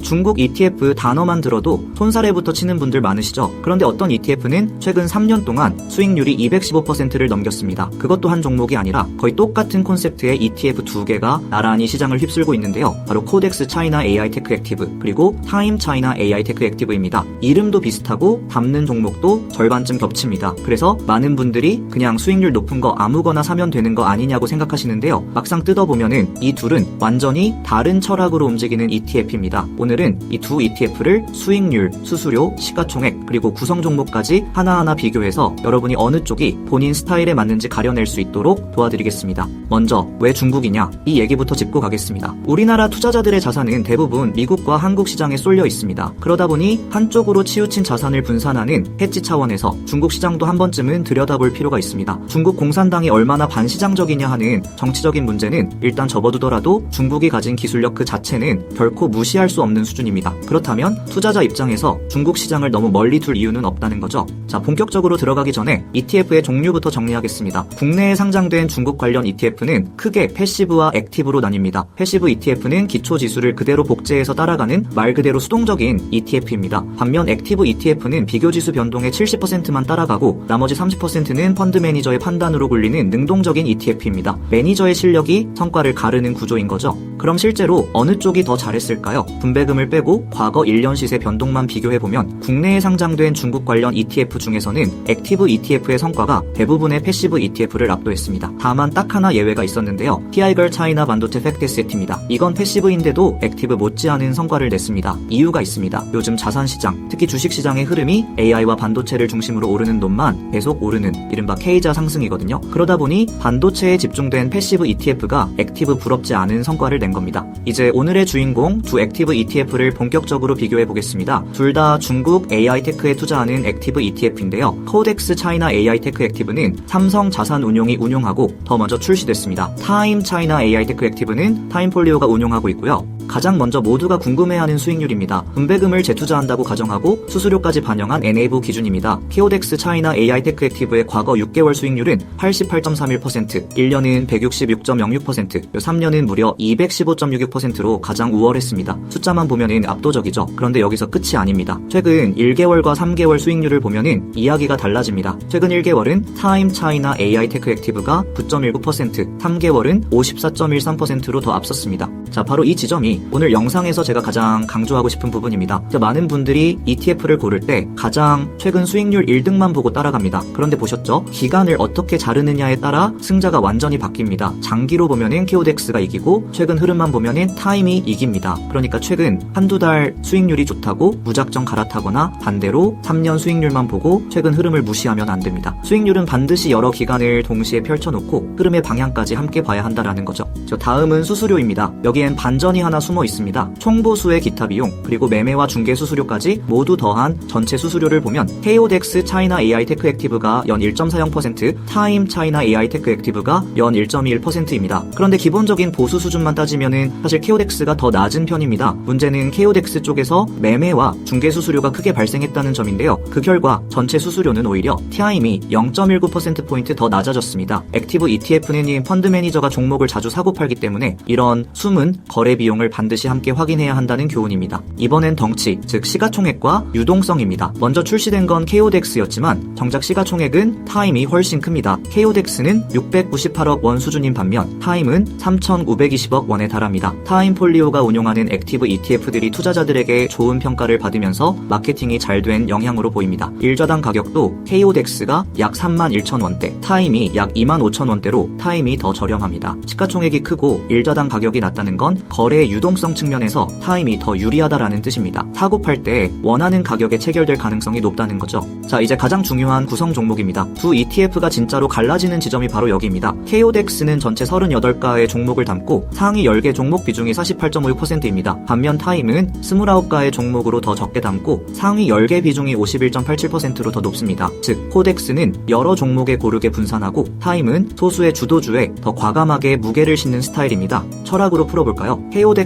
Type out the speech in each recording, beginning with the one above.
중국 ETF 단어만 들어도 손사래부터 치는 분들 많으시죠? 그런데 어떤 ETF는 최근 3년 동안 수익률이 215%를 넘겼습니다. 그것도 한 종목이 아니라 거의 똑같은 콘셉트의 ETF 2개가 나란히 시장을 휩쓸고 있는데요. 바로 코덱스 차이나 AI 테크 액티브 그리고 타임 차이나 AI 테크 액티브입니다. 이름도 비슷하고 담는 종목도 절반쯤 겹칩니다. 그래서 많은 분들이 그냥 수익률 높은 거 아무거나 사면 되는 거 아니냐고 생각하시는데요. 막상 뜯어보면은 이 둘은 완전히 다른 철학으로 움직이는 ETF입니다. 오늘은 이 두 ETF를 수익률, 수수료, 시가총액 그리고 구성 종목까지 하나하나 비교해서 여러분이 어느 쪽이 본인 스타일에 맞는지 가려낼 수 있도록 도와드리겠습니다. 먼저 왜 중국이냐? 이 얘기부터 짚고 가겠습니다. 우리나라 투자자들의 자산은 대부분 미국과 한국 시장에 쏠려 있습니다. 그러다 보니 한쪽으로 치우친 자산을 분산하는 해지 차원에서 중국 시장도 한 번쯤은 들여다볼 필요가 있습니다. 중국 공산당이 얼마나 반시장적이냐 하는 정치적인 문제는 일단 접어두더라도 중국이 가진 기술력 그 자체는 결코 무시할 수 없는 수준입니다. 그렇다면 투자자 입장에서 중국 시장을 너무 멀리 둘 이유는 없다는 거죠. 자, 본격적으로 들어가기 전에 ETF의 종류부터 정리하겠습니다. 국내에 상장된 중국 관련 ETF는 크게 패시브와 액티브로 나뉩니다. 패시브 ETF는 기초 지수를 그대로 복제해서 따라가는 말 그대로 수동적인 ETF입니다. 반면 액티브 ETF는 비교 지수 변동의 70%만 따라가고 나머지 30%는 펀드 매니저의 판단으로 굴리는 능동적인 ETF입니다. 매니저의 실력이 성과를 가르는 구조인 거죠. 그럼 실제로 어느 쪽이 더 잘했을까요? 분배금을 빼고 과거 1년 시세 변동만 비교해보면 국내에 상장된 중국 관련 ETF 중에서는 액티브 ETF의 성과가 대부분의 패시브 ETF를 압도했습니다. 다만 딱 하나 예외가 있었는데요. TIGER 차이나 반도체 팩트셋입니다. 이건 패시브인데도 액티브 못지않은 성과를 냈습니다. 이유가 있습니다. 요즘 자산시장, 특히 주식시장의 흐름이 AI와 반도체를 중심으로 오르는 돈만 계속 오르는 이른바 K자 상승이거든요. 그러다 보니 반도체에 집중된 패시브 ETF가 액티브 부럽지 않은 성과를 낸 겁니다. 이제 오늘의 주인공 두 액티브 ETF를 본격적으로 비교해 보겠습니다. 둘 다 중국 AI 테크에 투자하는 액티브 ETF인데요. 코덱스 차이나 AI 테크 액티브는 삼성 자산운용이 운용하고 더 먼저 출시됐습니다. 타임 차이나 AI 테크 액티브는 타임폴리오가 운용하고 있고요. 가장 먼저 모두가 궁금해하는 수익률입니다. 분배금을 재투자한다고 가정하고 수수료까지 반영한 NAV 기준입니다. 코덱스 차이나 AI 테크 액티브의 과거 6개월 수익률은 88.31%, 1년은 166.06%, 3년은 무려 215.66%로 가장 우월했습니다. 숫자만 보면은 압도적이죠. 그런데 여기서 끝이 아닙니다. 최근 1개월과 3개월 수익률을 보면은 이야기가 달라집니다. 최근 1개월은 타임 차이나 AI 테크 액티브가 9.19%, 3개월은 54.13%로 더 앞섰습니다. 자, 바로 이 지점이 오늘 영상에서 제가 가장 강조하고 싶은 부분입니다. 많은 분들이 ETF를 고를 때 가장 최근 수익률 1등만 보고 따라갑니다. 그런데 보셨죠? 기간을 어떻게 자르느냐에 따라 승자가 완전히 바뀝니다. 장기로 보면은 코덱스가 이기고 최근 흐름만 보면은 타임이 이깁니다. 그러니까 최근 한두 달 수익률이 좋다고 무작정 갈아타거나 반대로 3년 수익률만 보고 최근 흐름을 무시하면 안 됩니다. 수익률은 반드시 여러 기간을 동시에 펼쳐놓고 흐름의 방향까지 함께 봐야 한다라는 거죠. 다음은 수수료입니다. 여기엔 반전이 하나 숨어 있습니다. 총보수의 기타 비용 그리고 매매와 중개 수수료까지 모두 더한 전체 수수료를 보면 코덱스 차이나 AI 테크 액티브가 연 1.40%, 타임 차이나 AI 테크 액티브가 연 1.21%입니다. 그런데 기본적인 보수 수준만 따지면은 사실 코덱스가 더 낮은 편입니다. 문제는 코덱스 쪽에서 매매와 중개 수수료가 크게 발생했다는 점인데요. 그 결과 전체 수수료는 오히려 타임이 0.19%포인트 더 낮아졌습니다. 액티브 ETF는 펀드 매니저가 종목을 자주 사고 팔기 때문에 이런 숨은 거래 비용을 반드시 함께 확인해야 한다는 교훈입니다. 이번엔 덩치, 즉 시가총액과 유동성입니다. 먼저 출시된 건 코덱스였지만 정작 시가총액은 타임이 훨씬 큽니다. 코덱스는 698억 원 수준인 반면 타임은 3,520억 원에 달합니다. 타임폴리오가 운용하는 액티브 ETF들이 투자자들에게 좋은 평가를 받으면서 마케팅이 잘 된 영향으로 보입니다. 일자당 가격도 코덱스가 약 31,000원대, 타임이 약 25,000원대로 타임이 더 저렴합니다. 시가총액이 크고 일자당 가격이 낮다는 건 거래의 유동성 측면에서 타임이 더 유리하다라는 뜻입니다. 사고 팔 때 원하는 가격에 체결될 가능성이 높다는 거죠. 자, 이제 가장 중요한 구성 종목입니다. 두 ETF가 진짜로 갈라지는 지점이 바로 여기입니다. 코덱스는 전체 38가의 종목을 담고 상위 10개 종목 비중이 48.56%입니다. 반면 타임은 29가의 종목으로 더 적게 담고 상위 10개 비중이 51.87%로 더 높습니다. 즉, 코덱스는 여러 종목에 고르게 분산하고 타임은 소수의 주도주에 더 과감하게 무게를 싣는 스타일입니다. 철학으로 풀어볼까요?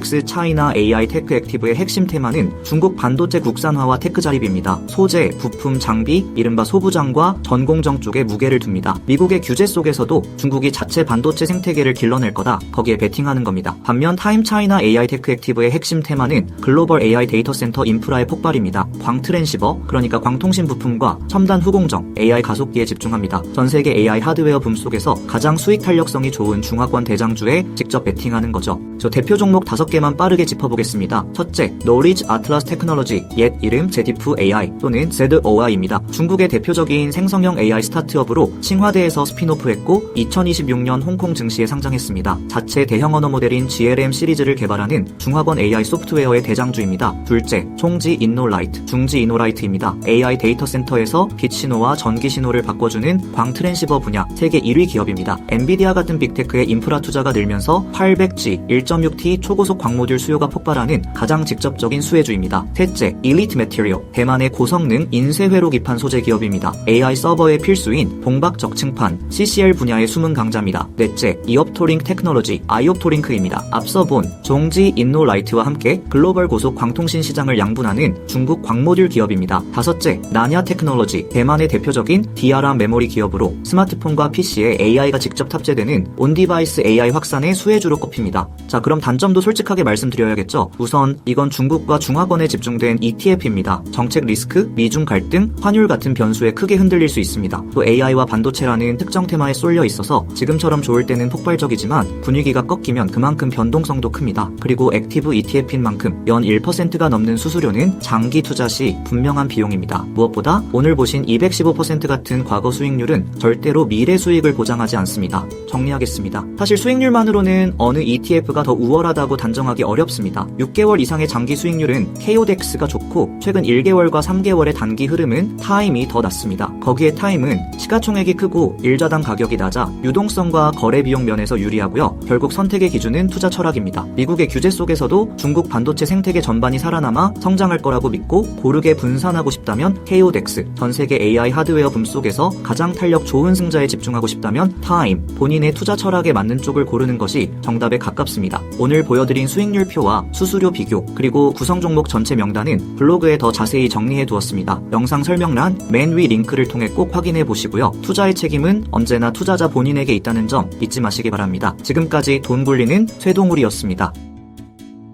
KODEX 차이나 AI 테크 액티브의 핵심 테마는 중국 반도체 국산화와 테크 자립입니다. 소재, 부품, 장비, 이른바 소부장과 전공정 쪽에 무게를 둡니다. 미국의 규제 속에서도 중국이 자체 반도체 생태계를 길러낼 거다, 거기에 베팅하는 겁니다. 반면 타임 차이나 AI 테크 액티브의 핵심 테마는 글로벌 AI 데이터 센터 인프라의 폭발입니다. 광트랜시버, 그러니까 광통신 부품과 첨단 후공정, AI 가속기에 집중합니다. 전세계 AI 하드웨어 붐 속에서 가장 수익 탄력성이 좋은 중화권 대장주에 직접 베팅하는 거죠. 저 대표 종목 5개만 빠르게 짚어보겠습니다. 첫째, 노리지 아틀라스 테크놀로지, 옛 이름 제디프 AI 또는 ZOI입니다. 중국의 대표적인 생성형 AI 스타트업으로 칭화대에서 스핀오프했고 2026년 홍콩 증시에 상장했습니다. 자체 대형 언어 모델인 GLM 시리즈를 개발하는 중화권 AI 소프트웨어의 대장주입니다. 둘째, 총지 인노라이트, 중지 이노라이트입니다. AI 데이터 센터에서 빛 신호와 전기 신호를 바꿔주는 광트랜시버 분야 세계 1위 기업입니다. 엔비디아 같은 빅테크의 인프라 투자가 늘면서 800G, 1.6T 초고속 광모듈 수요가 폭발하는 가장 직접적인 수혜주입니다. 셋째, 일리트 매티리얼, 대만의 고성능 인쇄회로 기판 소재 기업입니다. AI 서버의 필수인 봉박 적층판, CCL 분야의 숨은 강자입니다. 넷째, 이옵토링크 테크놀로지, 아이옵토링크입니다. 앞서 본 종지 인노라이트와 함께 글로벌 고속 광통신 시장을 양분하는 중국 광모듈 기업입니다. 다섯째, 나냐 테크놀로지, 대만의 대표적인 DRAM 메모리 기업으로 스마트폰과 PC에 AI가 직접 탑재되는 온디바이스 AI 확산의 수혜주로 꼽힙니다. 자, 그럼 단점도 솔직하게 말씀드려야겠죠. 우선 이건 중국과 중화권에 집중된 ETF입니다. 정책 리스크, 미중 갈등, 환율 같은 변수에 크게 흔들릴 수 있습니다. 또 AI와 반도체라는 특정 테마에 쏠려 있어서 지금처럼 좋을 때는 폭발적이지만 분위기가 꺾이면 그만큼 변동성도 큽니다. 그리고 액티브 ETF인 만큼 연 1%가 넘는 수수료는 장기 투자 시 분명한 비용입니다. 무엇보다 오늘 보신 215% 같은 과거 수익률은 절대로 미래 수익을 보장하지 않습니다. 정리하겠습니다. 사실 수익률만으로는 어느 ETF가 더 우월하다고 단정하기 어렵습니다. 6개월 이상의 장기 수익률은 KODEX가 좋고 최근 1개월과 3개월의 단기 흐름은 타임이 더 낮습니다. 거기에 타임은 시가총액이 크고 일자당 가격이 낮아 유동성과 거래 비용 면에서 유리하고요. 결국 선택의 기준은 투자 철학입니다. 미국의 규제 속에서도 중국 반도체 생태계 전반이 살아남아 성장할 거라고 믿고 고르게 분산하고 싶다면 KODEX, 전세계 AI 하드웨어 붐 속에서 가장 탄력 좋은 승자에 집중하고 싶다면 타임, 본인의 투자 철학에 맞는 쪽을 고르는 것이 정답에 가깝습니다. 오늘 보여드린 수익률표와 수수료 비교, 그리고 구성 종목 전체 명단은 블로그에 더 자세히 정리해 두었습니다. 영상 설명란 맨 위 링크를 통해 꼭 확인해 보시고요. 투자의 책임은 언제나 투자자 본인에게 있다는 점 잊지 마시기 바랍니다. 지금까지 돈 굴리는 쇠동울이었습니다.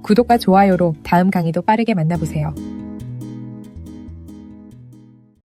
구독과 좋아요로 다음 강의도 빠르게 만나보세요.